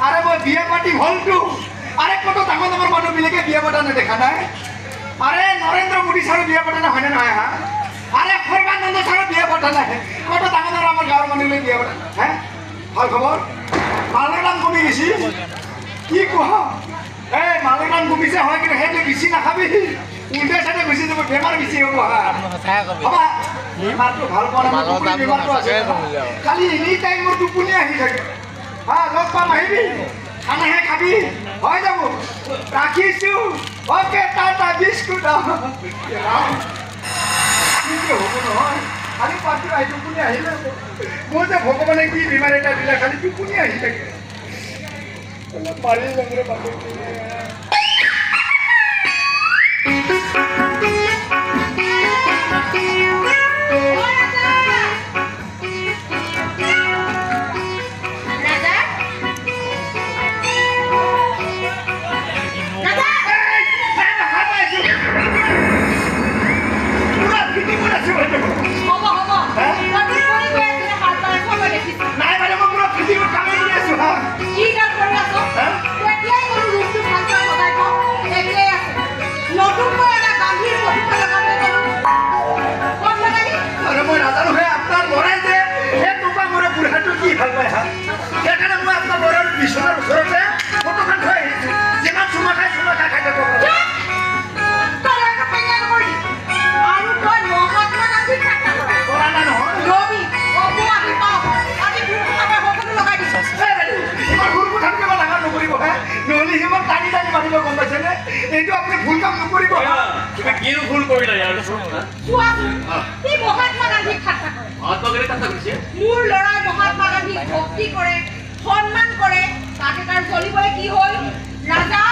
আৰে মই বিয়া পাতি হলটো আৰে কত ডাঙৰ ডাঙৰ মানুহ বিলাকে বিয়া পতা নেদেখা নাই আৰে নৰেন্দ্ৰ মোদী ছাৰে বিয়া পতা নাই হয়নে নহয় হা আৰে সৰ্বানন্দ ছাৰে বিয়া পতা নাই কত ডাঙৰ ডাঙৰ আমাৰ গাঁৱৰ মানুহলৈ বিয়া পতা হে ভাল খবৰ মালৰ দাম কমি গৈছে কি কোৱা এই মালৰ দাম কমিছে হয় কিন্তু সেইটো বেছি নাখাবি উল্টা চাইডে গুচি যাব বেমাৰ বেছি হ'ব হা বেমাৰটো ভাল পোৱা নাই বেমাৰটো আছে খালি এনি টাইম মোৰ টোপনি আহি থাকে হা লগ পাম আহিবি খানাহে খাবি হৈ যাব ৰাখিছো অ'কে টাটা বিস্কুট হ'ব নহয় খালি পাতি আহি টোপনি আহিলে মোৰ যে ভগৱানে কি বেমাৰ এটা দিলে খালি টোপনি আহি থাকে অলপ মাৰি যাবলৈ পাতি ভাল পায় হা সেইকাৰণে মই আপোনাৰ ল'ৰাৰ বিচনাৰ ওচৰতে ফটোখন থৈ আহিছোঁ যিমান চুমা খাই খাই যাব নহ'লে সিমান টানি টানি মাৰিব গম পাইছেনে এইটো আপুনি ভুল কাম নকৰিব তুমি কিনো ভুল কৰিলা ইয়াৰ মহাত্মা গান্ধীক ঠাট্টা কৰে মোৰ ল'ৰাই মহাত্মা গান্ধীক ভক্তি কৰে সন্মান কৰে তাকে তাৰ চলিবলৈ কি হ'ল ৰাজা